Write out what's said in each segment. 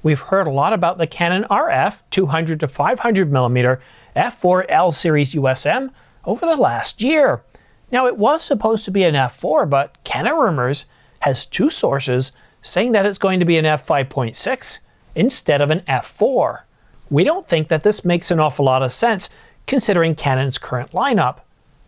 We've heard a lot about the Canon RF 200 to 500 millimeter f4 L series USM over the last year. Now, it was supposed to be an f4, but Canon Rumors has two sources saying that it's going to be an f5.6 instead of an f4. We don't think that this makes an awful lot of sense considering Canon's current lineup.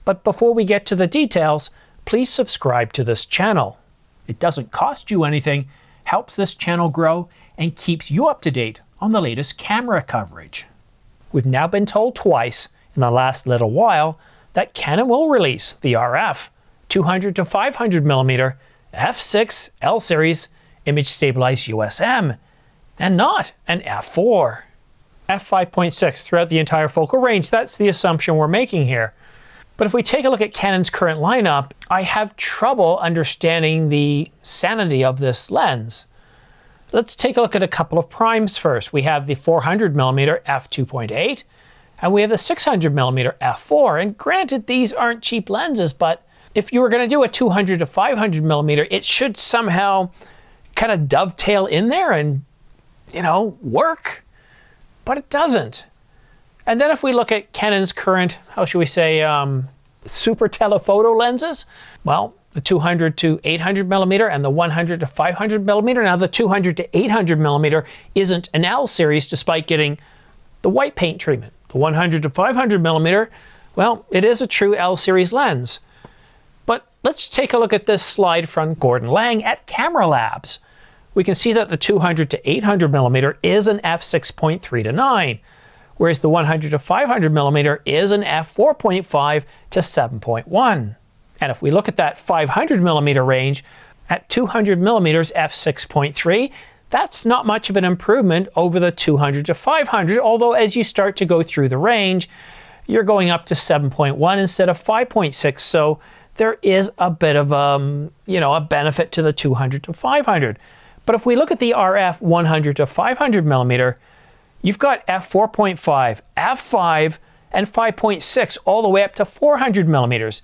But before we get to the details, please subscribe to this channel. It doesn't cost you anything, helps this channel grow, and keeps you up to date on the latest camera coverage. We've now been told twice in the last little while that Canon will release the RF 200 to 500 millimeter f6 L series image stabilized USM and not an f4. f5.6 throughout the entire focal range, that's the assumption we're making here. But if we take a look at Canon's current lineup, I have trouble understanding the sanity of this lens. Let's take a look at a couple of primes first. We have the 400mm f2.8 and we have the 600mm f4. And granted, these aren't cheap lenses, but if you were going to do a 200 to 500mm, it should somehow kind of dovetail in there and, work. But it doesn't. And then if we look at Canon's current, how should we say, super telephoto lenses, well, the 200 to 800 millimeter and the 100 to 500 millimeter. Now the 200 to 800 millimeter isn't an L series despite getting the white paint treatment. The 100 to 500 millimeter, well, it is a true L series lens. But let's take a look at this slide from Gordon Lang at Camera Labs. We can see that the 200 to 800 millimeter is an f6.3 to 9, whereas the 100 to 500 millimeter is an f4.5 to 7.1. And if we look at that 500 millimeter range, at 200 millimeters f6.3, that's not much of an improvement over the 200 to 500, although as you start to go through the range, you're going up to 7.1 instead of 5.6. So there is a bit of a benefit to the 200 to 500. But if we look at the RF 100 to 500 millimeter, you've got f4.5, f5, and 5.6 all the way up to 400 millimeters.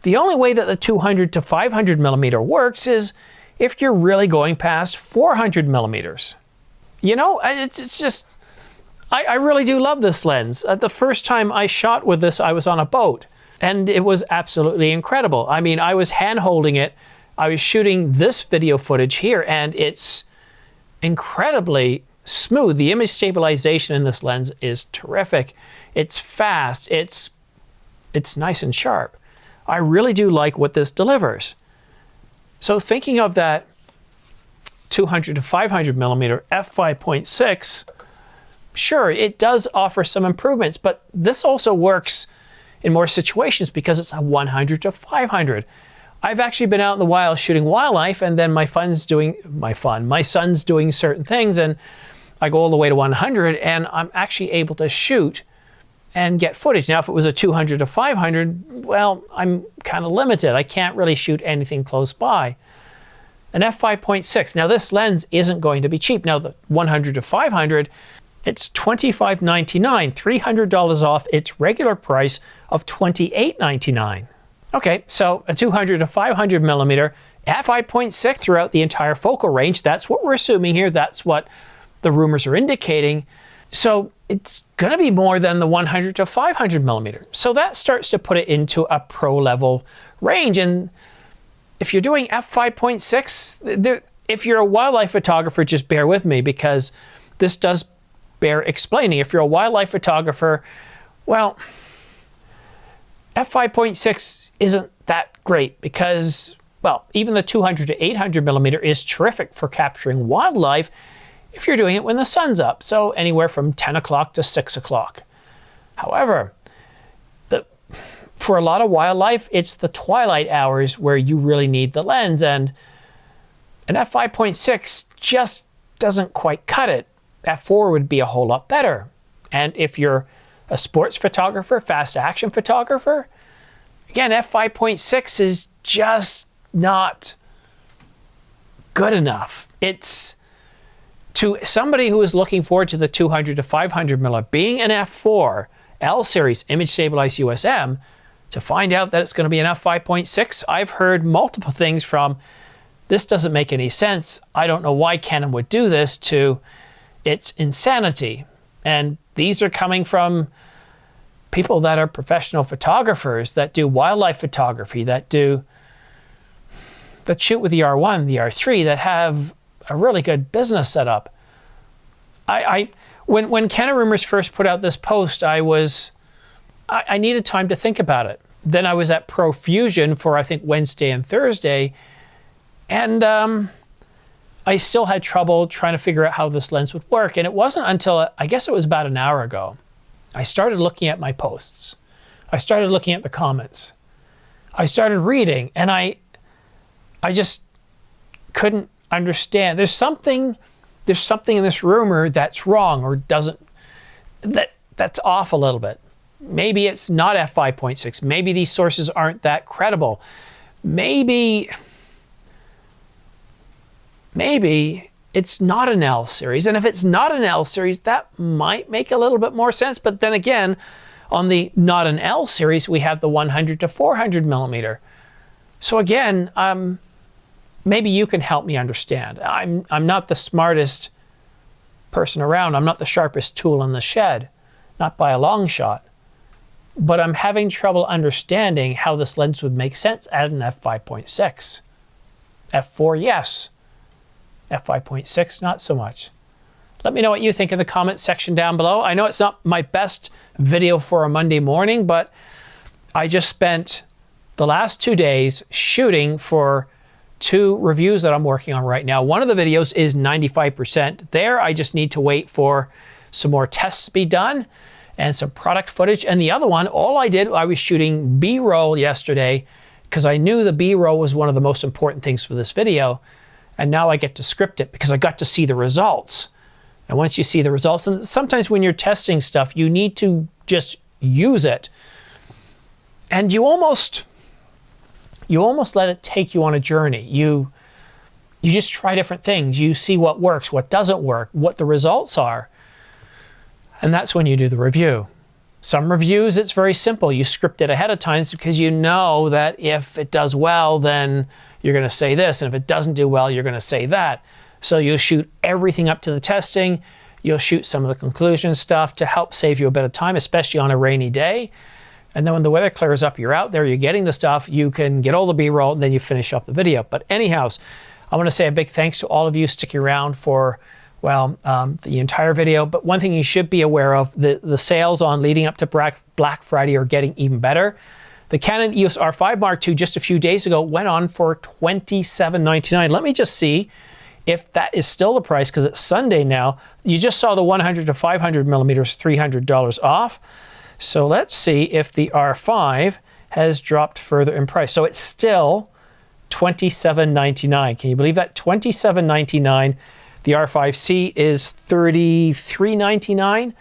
The only way that the 200 to 500 millimeter works is if you're really going past 400 millimeters. It's just, I really do love this lens. The first time I shot with this, I was on a boat, and it was absolutely incredible. I mean, I was hand holding it. I was shooting this video footage here, and it's incredibly smooth. The image stabilization in this lens is terrific. It's fast. It's nice and sharp. I really do like what this delivers. So thinking of that 200 to 500 millimeter f5.6, sure, it does offer some improvements, but this also works in more situations because it's a 100 to 500. I've actually been out in the wild shooting wildlife, and then my son's doing certain things, and I go all the way to 100, and I'm actually able to shoot and get footage. Now, if it was a 200 to 500, well, I'm kind of limited. I can't really shoot anything close by. An f5.6. Now, this lens isn't going to be cheap. Now, the 100 to 500, it's $25.99, $300 off its regular price of $28.99. Okay, so a 200 to 500 millimeter f5.6 throughout the entire focal range. That's what we're assuming here. That's what the rumors are indicating. So it's going to be more than the 100 to 500 millimeter. So that starts to put it into a pro level range. And if you're doing f5.6, if you're a wildlife photographer, just bear with me because this does bear explaining. If you're a wildlife photographer, well, f5.6 isn't that great because, well, even the 200 to 800 millimeter is terrific for capturing wildlife if you're doing it when the sun's up, so anywhere from 10 o'clock to 6 o'clock. However, for a lot of wildlife, it's the twilight hours where you really need the lens, and an f5.6 just doesn't quite cut it. f4 would be a whole lot better. And if you're a sports photographer, fast action photographer, again, f5.6 is just not good enough. It's, to somebody who is looking forward to the 200 to 500 millimeter, being an f4 L series image stabilized USM, to find out that it's going to be an f5.6, I've heard multiple things from, this doesn't make any sense, I don't know why Canon would do this, to It's insanity. And these are coming from people that are professional photographers, that do wildlife photography, that shoot with the R1, the R3, that have a really good business setup. When Canon Rumors first put out this post, I needed time to think about it. Then I was at Profusion for, I think, Wednesday and Thursday, and I still had trouble trying to figure out how this lens would work. And it wasn't until, I guess it was about an hour ago, I started looking at my posts. I started looking at the comments. I started reading, and I just couldn't understand. There's something in this rumor that's wrong, or that's off a little bit. Maybe it's not f5.6. Maybe these sources aren't that credible. Maybe it's not an L series. And if it's not an L series, that might make a little bit more sense. But then again, on the not an L series, we have the 100 to 400 millimeter. So again, maybe you can help me understand. I'm not the smartest person around. I'm not the sharpest tool in the shed, not by a long shot. But I'm having trouble understanding how this lens would make sense at an f5.6. f4, yes. f5.6, not so much. Let me know what you think in the comments section down below. I know it's not my best video for a Monday morning, but I just spent the last 2 days shooting for 2 reviews that I'm working on right now. One of the videos is 95% there. I just need to wait for some more tests to be done and some product footage. And the other one, I was shooting B-roll yesterday because I knew the B-roll was one of the most important things for this video. And now I get to script it because I got to see the results. And once you see the results, and sometimes when you're testing stuff, you need to just use it. And you almost let it take you on a journey. You just try different things. You see what works, what doesn't work, what the results are. And that's when you do the review. Some reviews, it's very simple. You script it ahead of time because you know that if it does well, then you're going to say this. And if it doesn't do well, you're going to say that. So you'll shoot everything up to the testing. You'll shoot some of the conclusion stuff to help save you a bit of time, especially on a rainy day. And then when the weather clears up, you're out there, you're getting the stuff, you can get all the B-roll, and then you finish up the video. But anyhow, I want to say a big thanks to all of you sticking around for, well, the entire video. But one thing you should be aware of, the sales on leading up to Black Friday are getting even better. The Canon EOS R5 Mark II just a few days ago went on for $27.99. Let me just see if that is still the price, because it's Sunday now. You just saw the 100 to 500 millimeters, $300 off. So let's see if the R5 has dropped further in price. So it's still $27.99. Can you believe that? $27.99. The R5C is $33.99.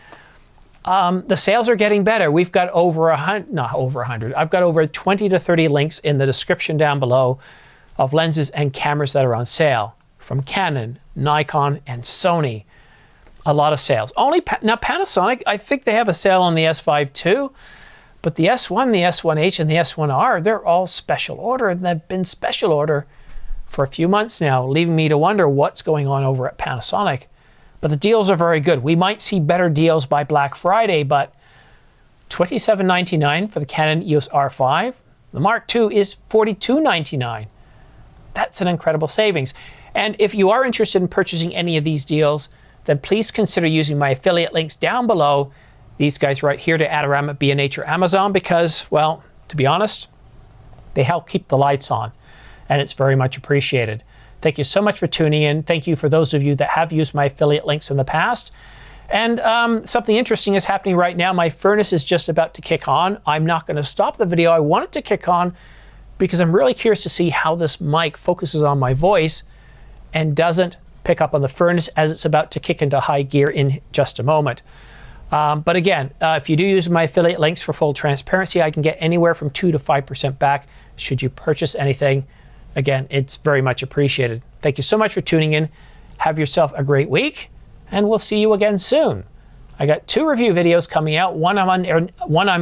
The sales are getting better. We've got over 100. I've got over 20 to 30 links in the description down below of lenses and cameras that are on sale from Canon, Nikon, and Sony. A lot of sales. Now Panasonic, I think they have a sale on the S5 too, but the S1, the S1H, and the S1R, they're all special order, and they've been special order for a few months now, leaving me to wonder what's going on over at Panasonic. But the deals are very good. We might see better deals by Black Friday, but $27.99 for the Canon EOS R5. The Mark II is $42.99. That's an incredible savings. And if you are interested in purchasing any of these deals, then please consider using my affiliate links down below. These guys right here to Adorama, B&H, or Amazon, because, well, to be honest, they help keep the lights on, and it's very much appreciated. Thank you so much for tuning in. Thank you for those of you that have used my affiliate links in the past. And something interesting is happening right now. My furnace is just about to kick on. I'm not going to stop the video. I want it to kick on because I'm really curious to see how this mic focuses on my voice and doesn't pick up on the furnace as it's about to kick into high gear in just a moment. But again, if you do use my affiliate links for full transparency, I can get anywhere from 2 to 5% back should you purchase anything. Again, it's very much appreciated. Thank you so much for tuning in. Have yourself a great week, and we'll see you again soon. I got 2 review videos coming out. One I'm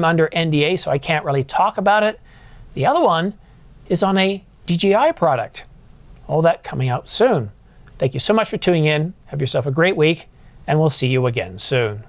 under NDA, so I can't really talk about it. The other one is on a DJI product. All that coming out soon. Thank you so much for tuning in. Have yourself a great week, and we'll see you again soon.